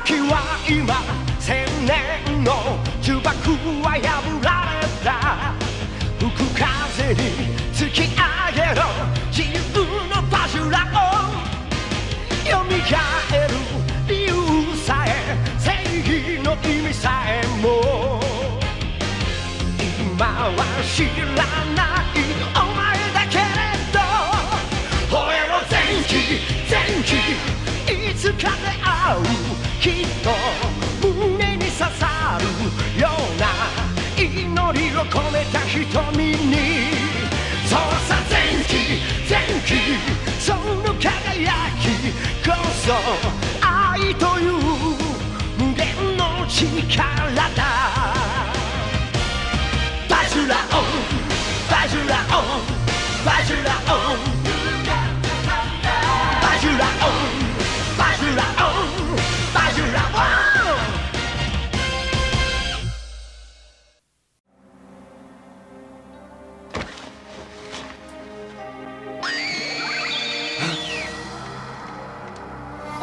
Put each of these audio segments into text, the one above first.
時は今千年の呪縛は破られた吹く風に突き上げろ自由のバジュラを蘇る理由さえ正義の意味さえも今は知らないお前だけれど俺の前期いつかで会うきっと胸に刺さるような祈りを込めた瞳にそうさ前期その輝きこそ愛という無限の力だバジュラオンバジュラオンバジュラオンバジュラオンバジュラオンバジュラオン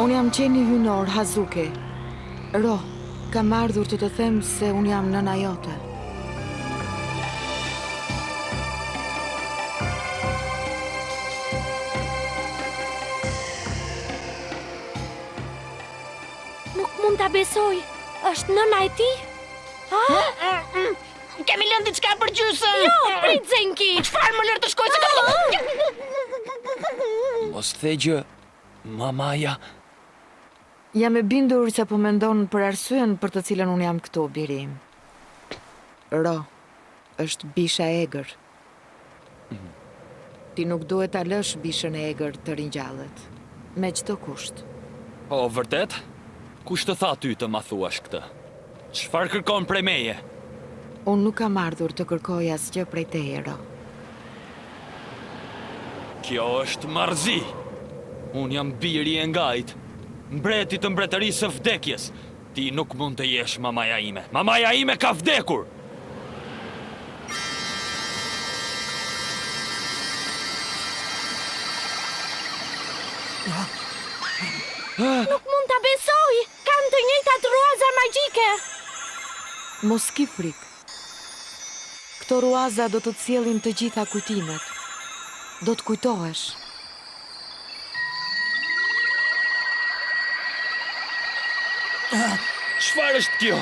Unë jam qeni hynor, Hazuki. Ro, kam ardhur të them se unë jam nëna jote. Nuk mund ta besoj. Është nëna e ti? Kemi lënë diçka për gjysmë. Jo, prit Zenki. Çfarë më lër të shkoj se Mos the gjë, mamaja. Jam e bindur se po mendon për arsyen për të cilën unë jam këtu, birim. Ro, është bisha e egër. Ti nuk duhet ta lësh bishën e egër të ringjallet, me çdo kusht. Po, vërtet? Kush të tha ty të ma thuash këtë? Çfarë kërkon prej meje? Unë nuk kam ardhur të kërkoj asgjë prej teje, Ro. Kjo është marrëzi. Unë jam biri e ngajt, mbreti të mbretërisë së vdekjes. Ti nuk mund të jesh mamaja ime. Mamaja ime ka vdekur! Nuk mund ta besoj. Kanë të njëjtat ruaza magjike. Mos ki frikë. Këto ruaza do të sjellin të gjitha kujtimet. Do të kujtohesh. Çfarë është kjo?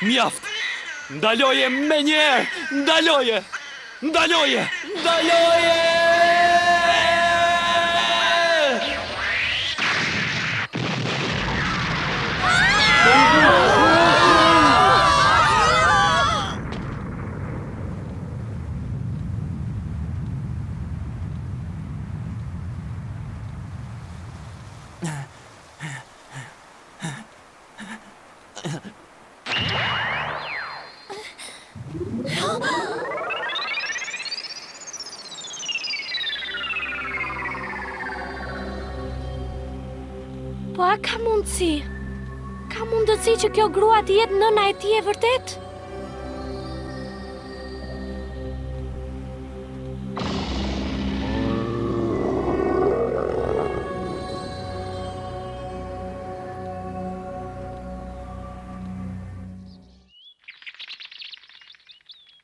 Mjaft! Ndaloje me njerë! Ndaloje! Ndaloje! Ndaloje! Po a ka mundësi? Ka mundësi që kjo grua të jetë nëna e ti e vërtet?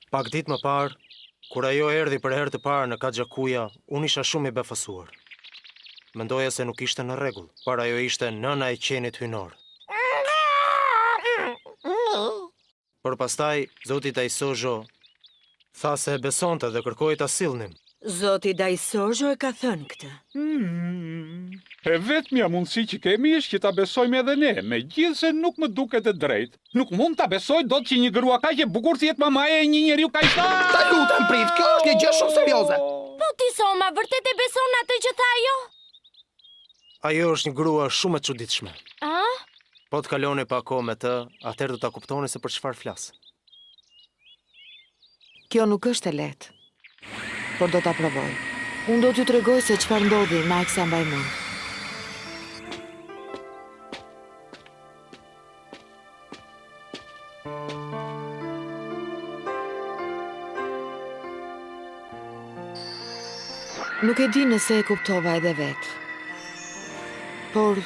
Pak ditë më parë, kur ajo erdhi për herë të parë në Kaxhakuja, unë isha shumë i befasuar. Mendoja se nuk ishte në rregull, por ajo ishte nëna e qenit hynor. Por pastaj, zoti Daisojo tha se e besonte dhe kërkoi ta sillnim. Zoti Daisojo e ka thënë këtë. E vetmja mundësi që kemi është që ta besojmë edhe ne, megjithëse nuk më duket e drejtë. Nuk mund ta besoj dot që një grua kaq e bukur si jetë mamaja e një njeriu kaq të... Ta lutem prit, kjo është një gjë shumë serioze. Po ti Soma, vërtet e beson atë që tha ajo? Ajo është një grua shumë e çuditshme. A? Po të kaloni pa kohë me të, atëherë do ta kuptoni se për çfarë flas. Kjo nuk është e lehtë, por do ta provoj. Unë do t'ju tregoj se çfarë ndodhi me Aksa Mbajmën. Nuk e di nëse e kuptova edhe vetë. Por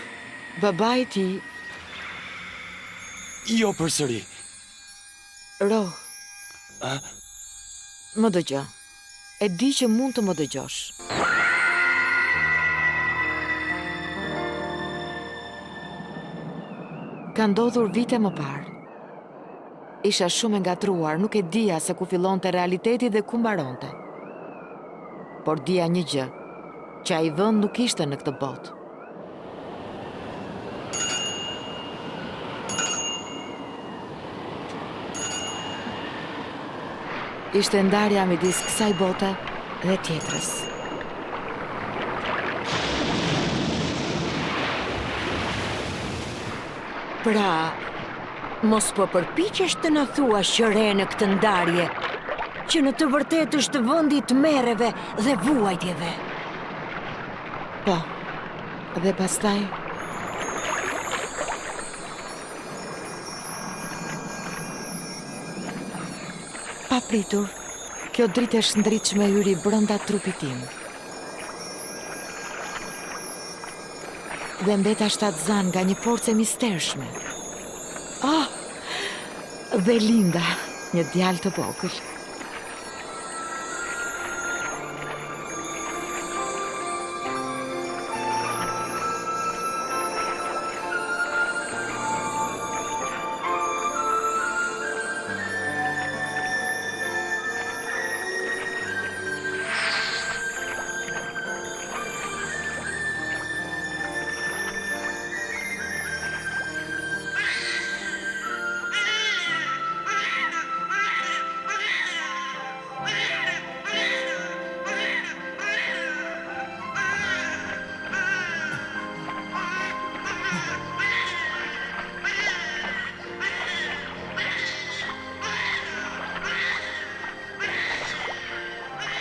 babai i tij, Jo përsëri. Ro, A? më dëgjo. E di që mund të më dëgjosh. Ka ndodhur vite më parë. Isha shumë e ngatruar, nuk e dija se ku fillonte realiteti dhe ku mbaronte. Por dija një gjë, që ai vend nuk ishte në këtë botë. Ishte ndarja midis kësaj bote dhe tjetrës. Pra, mos po përpiqesh të na thuash që re në këtë ndarje, që në të vërtetë është vendi i tmerreve dhe vuajtjeve. Po, dhe pastaj... Papritur, kjo dritë e shndritshme hyri brenda trupit tim. Dhe mbeta shtatzan nga një forcë e mistershme. Dhe Linda, një djalë të vogël.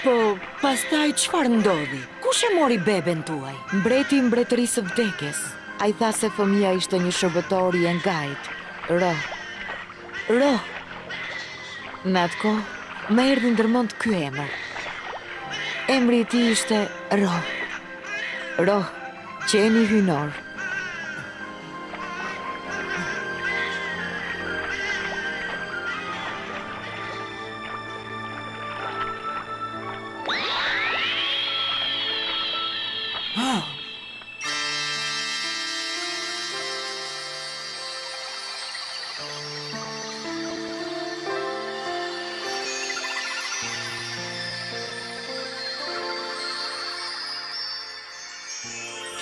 Po, pastaj çfarë ndodhi? Kush e mori beben tuaj? Mbreti i mbretërisë së vdekjes. Ai tha se fëmia ishte një shërbëtor i ngajt. Ro. Në atë kohë, më erdhi ndërmend ky emër. Emri i tij ishte Ro. Ro, qeni hynor.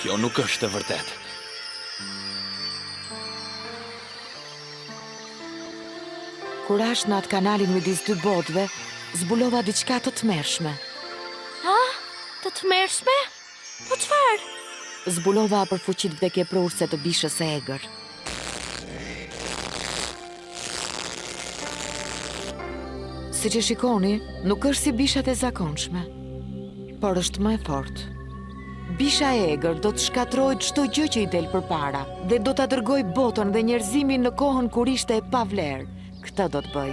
Kjo nuk është e vërtetë. Kur ash në atë kanalin midis dy botëve, zbulova diçka të tmerrshme. Të tmerrshme? Po çfarë? Zbulova për fuqit vdekjeprurse të bishës së egër. Siç e shikoni, nuk është si bishat e zakonshme, por është më e fortë. Bisha e egër do të shkatrojë çdo gjë që i del përpara dhe do ta dërgojë botën dhe njerëzimin në kohën kur ishte e pavlerë. Këtë do të bëj.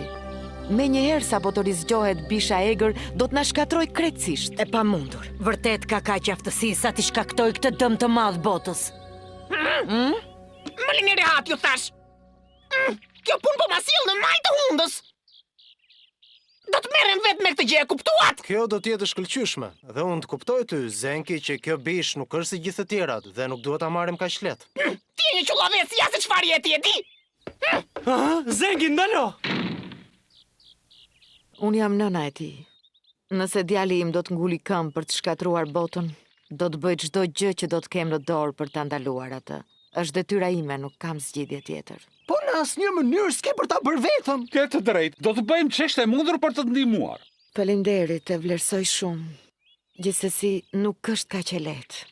Menjëherë sapo të rizgjohet bisha e egër, do të na shkatrojë krejtësisht. E pamundur. Vërtet ka kaq aftësi sa ti shkaktoj këtë dëm të madh botës. Më lini rehat, ju thash. Kjo punë po ma sill në maj të hundës. Do të merrem vetë me këtë gjë, e kuptuat? Kjo do t'jetë shkëlqyeshme, dhe unë të kuptoj ty, Zenki, që kjo bish nuk është si gjithë të tjerat dhe nuk duhet ta marrim kaq lehtë. Ti je një çullavec, ja se çfarë je ti, e di? Zenki, ndalo! Unë jam nëna e tij. Nëse djali im do të nguli këmbë për të shkatruar botën, do të bëj çdo gjë që do të kem në dorë për ta ndaluar atë. Është detyra ime, nuk kam zgjidhje tjetër. Po në asnjë mënyrë s'ke për ta bërë vetëm. Ke të drejtë, do të bëjmë çështë e mundur për të të ndihmuar. Faleminderit, e vlerësoj shumë. Gjithsesi, nuk është kaq e lehtë.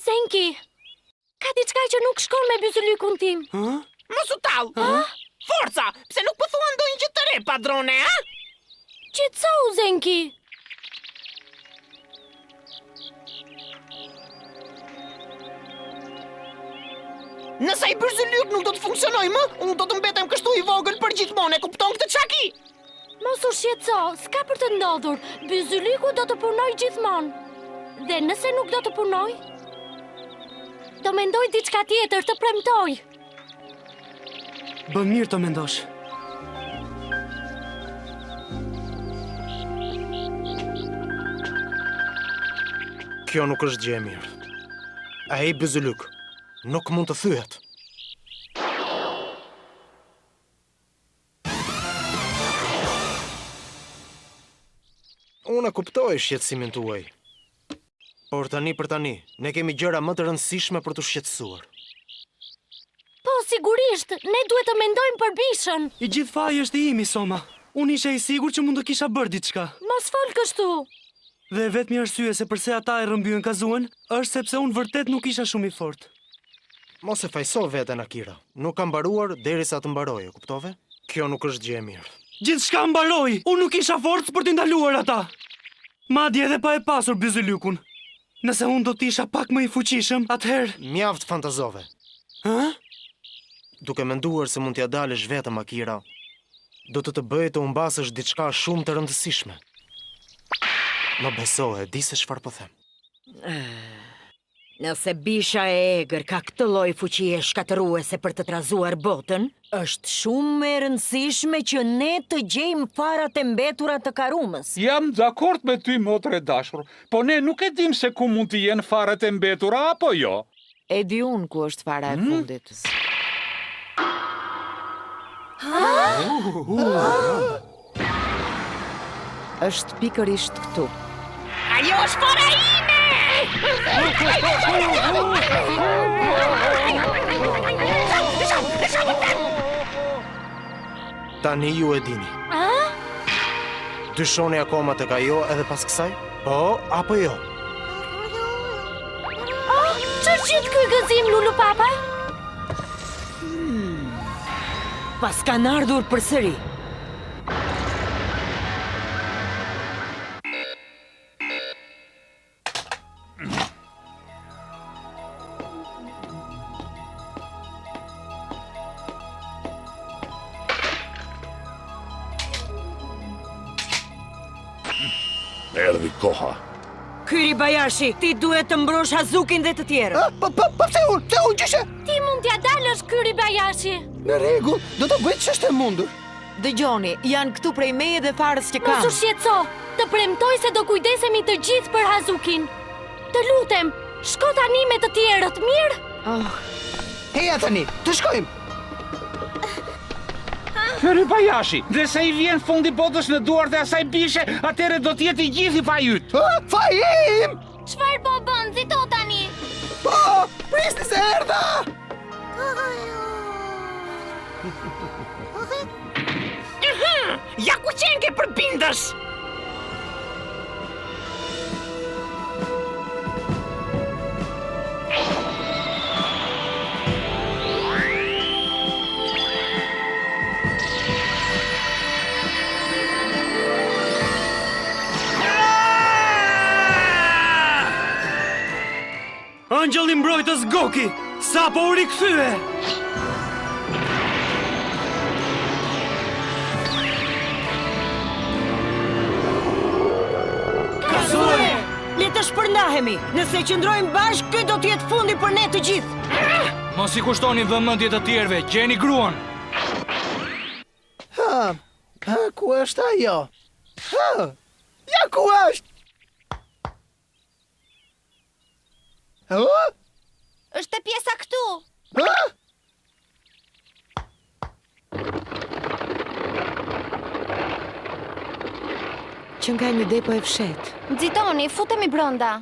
Zenki, ka diçka që nuk shkon me byzylykun tim. Mos u tall. Forca, pse nuk po thua ndonjë gjë të re, padrone, ha? Qetësou, Zenki. Nëse ai Byzylyk nuk do të funksionojë më, unë do të mbetem kështu i vogël për gjithmonë, e kupton këtë çaki? Mos u shqetëso, s'ka për të ndodhur. Byzylyku do të punoj gjithmonë. Dhe nëse nuk do të punoj, do mendoj diçka tjetër, të premtoj. Bën mirë të mendosh. Kjo nuk është gjë e mirë. Ai Byzylyk nuk mund të thyhet. Unë e kuptoj shqetësimin tuaj. Por tani për tani, ne kemi gjëra më të rëndësishme për të shqetësuar. Po, sigurisht, ne duhet të mendojmë për Bishën. I gjithë faji është i imi, Soma. Unë isha i sigurt që mund të kisha bërë diçka. Mos fol kështu. Dhe vetmi arsye se përse ata e rrëmbyen Kazuën është sepse unë vërtet nuk isha shumë i fortë. Mos e fajso veten, Akira. Nuk ka mbaruar derisa të mbarojë, kuptove? Kjo nuk është gjë e mirë. Gjithçka mbaroi. Unë nuk isha forcë për t'i ndaluar ata. Madje edhe pa e pasur Byzylykun. Nëse unë do t'isha pak më i fuqishëm, atëherë... Mjaft fantazove. Hë? Duke menduar se mund t'ja dalësh vetëm, Akira, do të bëjë të humbasësh diçka shumë të rëndësishme. Më beso, e di se çfarë po them. Nëse Bisha e egër ka këtë lloj fuqie shkatëruese për të trazuar botën, është shumë e rëndësishme që ne të gjejmë farat e mbetura të Karumës. Jam dakord me ty, motre dashur, po ne nuk e dim se ku mund të jenë farat e mbetura apo jo. E di unë ku është fara e fundit. Është pikërisht këtu. Ajo është fara ime! Tani ju e dini. Dyshoni akoma tek ajo edhe pas kësaj? Po, apo jo? Ç'është gjithë ky gëzim, Lulu Papa? Pas kanë ardhur përsëri. Erdhi koha. Kyri Bayashi, ti duhet të mbrosh Hazukin dhe të tjerë. Po pse unë gjyshe? Ti mund t'ja dalësh Kyri Bayashi. Në rregull, do të bëj ç'është e mundur. Dëgjoni, janë këtu prej meje dhe farës që Mos kam. u shqetëso, të premtoj se do kujdesemi të gjithë për Hazukin. Të lutem, shko tani me të tjerët, mirë? Heja tani, të shkojmë. Kyri Bayashi, dhe se i vjen fundi botës në duart e asaj Bishe, atëre do t'jeti gjithi faji yt. Fajim! Çfarë po bën, zito tani? Po, prisni se erdha! Ja ku qenë ke përbindës! Angjëlli mbrojtës Goki, sapo u rikthye. Kazue! Le të shpërndahemi. Nëse qëndrojmë bashkë, ky do të jetë fundi për ne të gjithë. Mos i kushtoni vëmendje të tjerëve, gjeni gruan. Ku është ajo? Ja ku është? Është e pjesa këtu. Që nga një depo e fshet. Nxitoni, futemi brenda.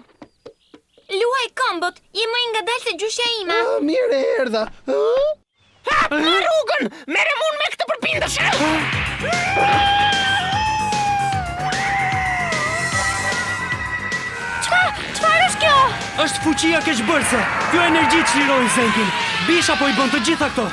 Luaj këmbët, je më i ngadalë se gjyshja ime. Mirë erdha. Në rrugën! Merrem unë me këtë përbindës. Çfarë është kjo? Është fuqia keqbërse. Kjo energji çliroi Zenkin. Bisha po i bën të gjitha këto.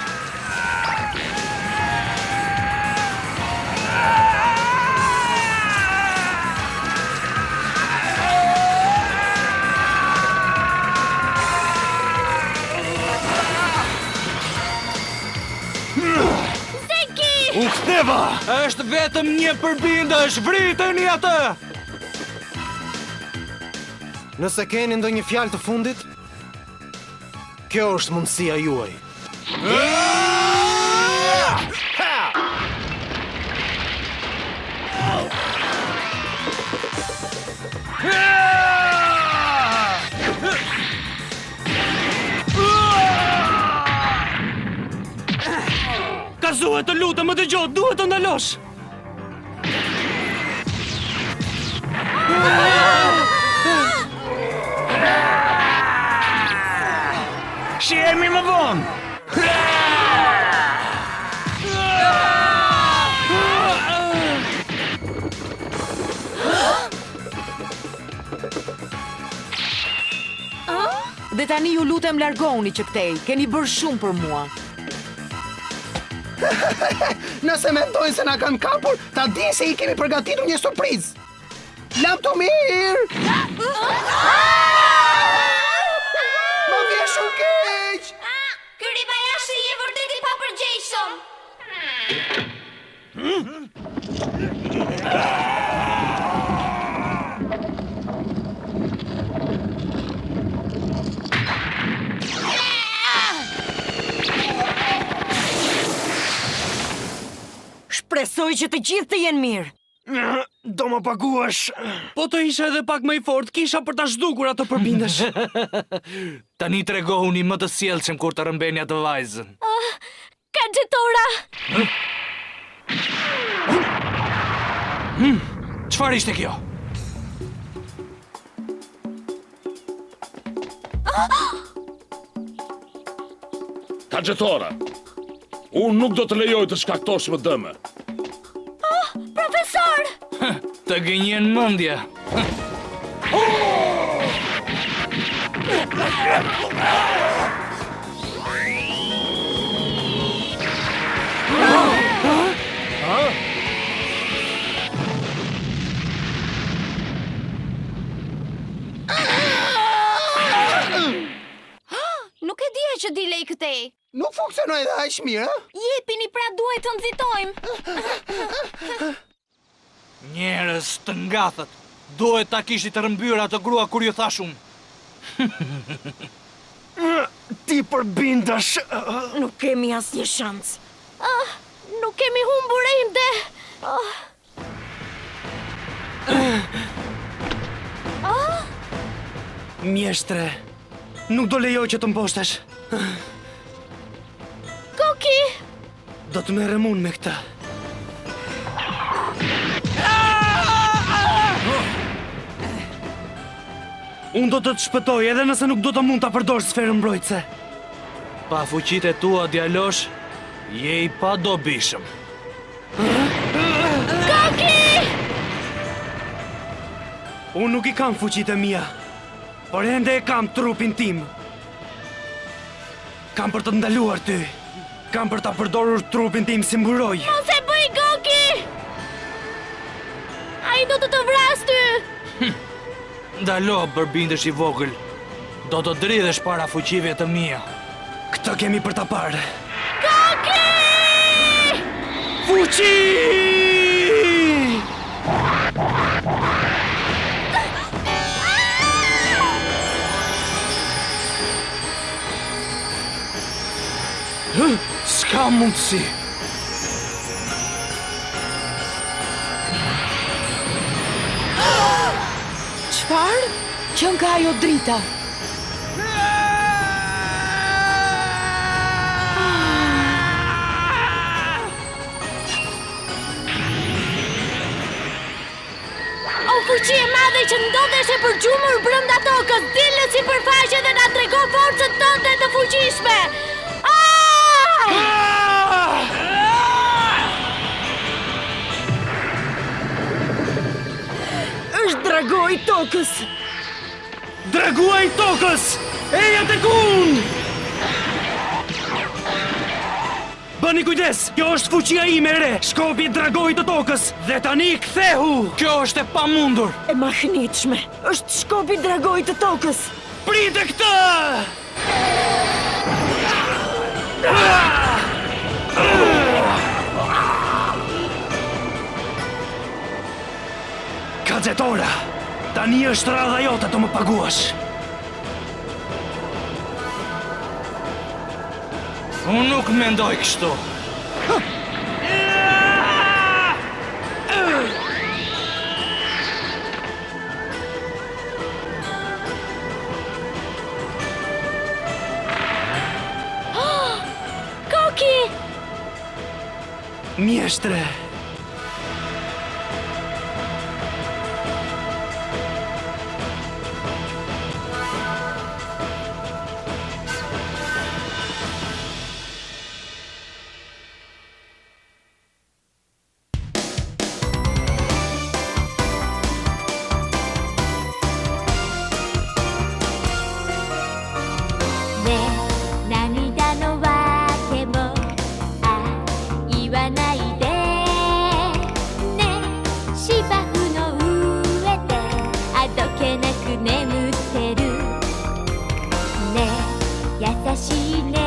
ktheva! Është vetëm një përbindësh, vriteni atë! Nëse keni ndonjë fjalë të fundit, kjo është mundësia juaj. Kazue, të lutem, më dëgjoj, duhet të ndalosh. Shihemi më vonë! Dhe tani ju lutem largoni që këtej, keni bërë shumë për mua. Nëse mendojnë se na kanë kapur, ta di se I kemi përgatitur një surprizë. Laptomir! Më vjen shumë keq! Ky ribajashi je vërtet I papërgjegjshëm. Shpresoj që të gjithë të jenë mirë. Do më paguash. Po të isha edhe pak më I fort, kisha për ta zhdukur ato përbindesh. Tani tregohuni më të sjellshëm kur të rëmbeni atë vajzën. Kanxhetora! Çfarë ishte kjo? Kanxhetora, unë nuk do të lejoj të shkaktosh më dëme. Profesor! Të gënjen mendja. Nuk e dija që dilej këtej. Nuk funksionoi dhe aq mirë, a? Jepini pra duhet të nxitojmë. Njerëz të ngathët. Duhet ta kishit të rëmbyer atë grua kur ju thash unë. Ti përbindesh. Nuk kemi asnjë shans. Nuk kemi humbur ende. Mjeshtre, nuk do lejoj që të mposhtesh. Koki! Do të merrem unë me këtë. Unë do të të shpëtoj edhe nëse nuk do të mund të përdor sferën mbrojtëse. Pa fuqitë e tua, djalosh, je I padobishëm. Koki! Unë nuk I kam fuqitë e mia, por ende e kam trupin tim. Kam për të ndaluar ty. Kam për ta përdorur trupin tim si mburoj. Mos e bëj, Koki! Ai do të vras ty! Ndalo, përbindesh I vogël. Do të dridhesh para fuqive të mia. Këtë kemi për ta parë. Koki! Fuqi! S'ka mundësi. Çfarë? Që nga ajo drita? O fuqi e madhe që ndodhesh e përgjumur brenda tokës, dilë në sipërfaqe dhe na trego forcën tënde të fuqishme. Është dragoi I tokës. Dragua I tokës! Eja tek unë! Bëni kujdes, kjo është fuqia ime e re, shkopi I dragojit të tokës, dhe tani kthehu! Kjo është e pamundur. E mahnitshme. Është shkopi I dragojit të tokës. Prite këtë! Xetora, tani është radha jote të më paguash. Unë nuk mendoj kështu. Koki! Mjeshtre.優しいね